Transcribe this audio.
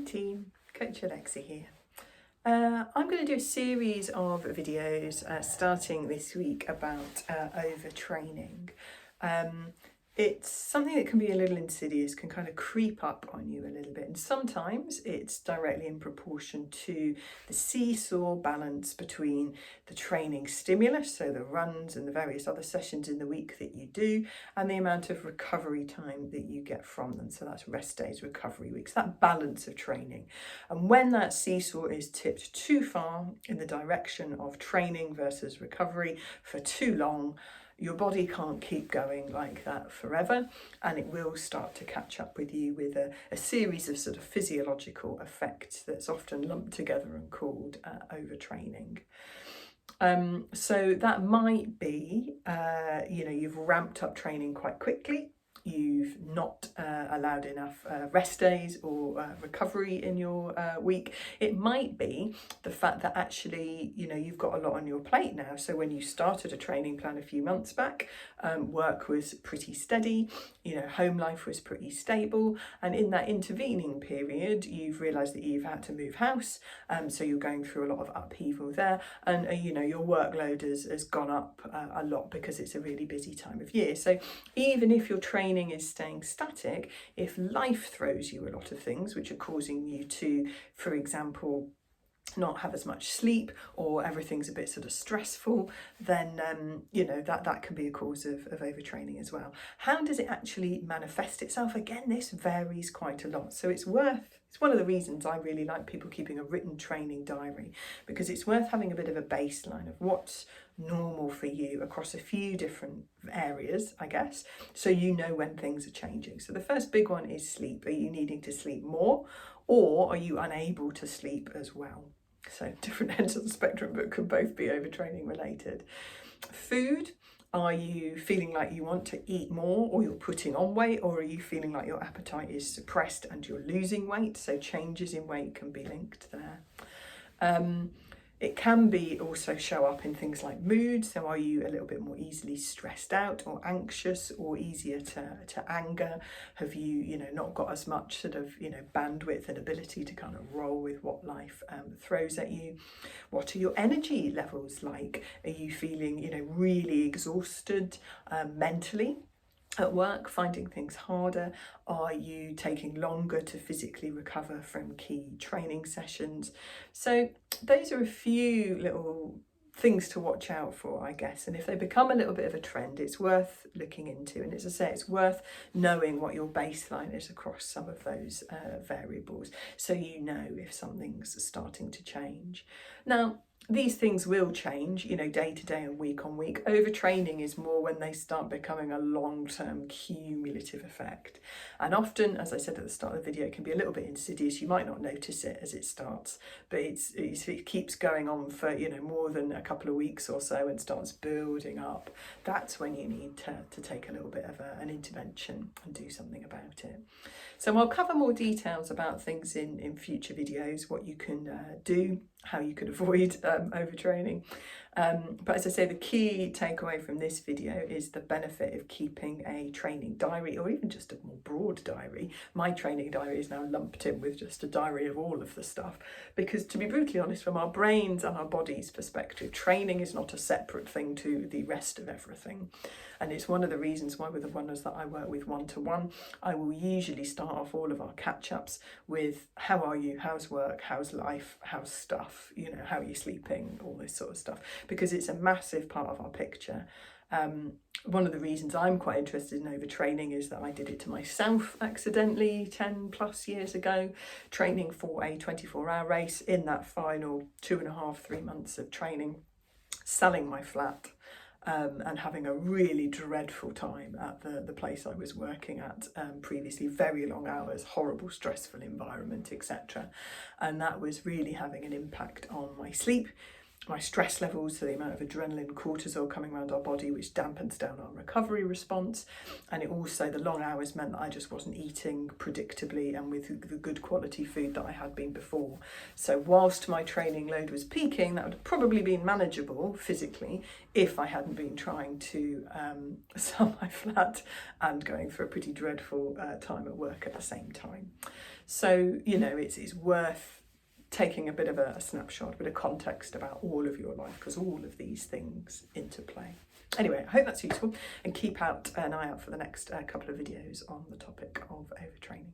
team, Coach Alexa here. I'm going to do a series of videos starting this week about overtraining. It's something that can be a little insidious, can kind of creep up on you a little bit, and sometimes it's directly in proportion to the seesaw balance between the training stimulus, so the runs and the various other sessions in the week that you do, and the amount of recovery time that you get from them. So that's rest days, recovery weeks, that balance of training. And when that seesaw is tipped too far in the direction of training versus recovery for too long, your body can't keep going like that forever, and it will start to catch up with you with a series of sort of physiological effects that's often lumped together and called overtraining. So that might be, you've ramped up training quite quickly. You've not allowed enough rest days or recovery in your week. It might be the fact that actually, you've got a lot on your plate now. So when you started a training plan a few months back, work was pretty steady, home life was pretty stable. And in that intervening period, you've realised that you've had to move house. So you're going through a lot of upheaval there. And, your workload has gone up a lot because it's a really busy time of year. So even if your training is staying static, if life throws you a lot of things which are causing you to, for example, not have as much sleep, or everything's a bit sort of stressful, then that can be a cause of overtraining as well. How does it actually manifest itself? Again, this varies quite a lot, so it's one of the reasons I really like people keeping a written training diary, because it's worth having a bit of a baseline of what's normal for you across a few different areas, I guess, so you know when things are changing. So the first big one is sleep. Are you needing to sleep more, or are you unable to sleep as well? So different ends of the spectrum, but could both be overtraining related. Food. Are you feeling like you want to eat more, or you're putting on weight, or are you feeling like your appetite is suppressed and you're losing weight? So changes in weight can be linked there. It can be also show up in things like mood. So are you a little bit more easily stressed out or anxious, or easier to anger? Have you, not got as much sort of, bandwidth and ability to kind of roll with what life throws at you? What are your energy levels like? Are you feeling, really exhausted mentally at work, finding things harder? Are you taking longer to physically recover from key training sessions? So those are a few little things to watch out for, I guess. And if they become a little bit of a trend, it's worth looking into. And as I say, it's worth knowing what your baseline is across some of those variables, so you know if something's starting to change. Now, these things will change, day to day and week on week. Overtraining is more when they start becoming a long-term cumulative effect. And often, as I said at the start of the video, it can be a little bit insidious. You might not notice it as it starts, but it keeps going on for, more than a couple of weeks or so and starts building up. That's when you need to take a little bit of an intervention and do something about it. So I'll cover more details about things in future videos, what you can do, how you could avoid overtraining. But as I say, the key takeaway from this video is the benefit of keeping a training diary, or even just a more broad diary. My training diary is now lumped in with just a diary of all of the stuff, because to be brutally honest, from our brains and our bodies perspective, training is not a separate thing to the rest of everything. And it's one of the reasons why with the runners that I work with one-to-one, I will usually start off all of our catch-ups with how are you, how's work, how's life, how's stuff, how are you sleeping, all this sort of stuff, because it's a massive part of our picture. One of the reasons I'm quite interested in overtraining is that I did it to myself accidentally 10 plus years ago, training for a 24-hour race. In that final 2.5-3 months of training, selling my flat, and having a really dreadful time at the place I was working at previously. Very long hours, horrible, stressful environment, etc. And that was really having an impact on my sleep. my stress levels, so the amount of adrenaline, cortisol coming around our body, which dampens down our recovery response. And it also, the long hours meant that I just wasn't eating predictably and with the good quality food that I had been before. So whilst my training load was peaking, that would have probably been manageable physically if I hadn't been trying to sell my flat and going through a pretty dreadful time at work at the same time. So, you know, it's worth taking a bit of a snapshot, a bit of context about all of your life, because all of these things interplay. Anyway, I hope that's useful, and keep an eye out for the next couple of videos on the topic of overtraining.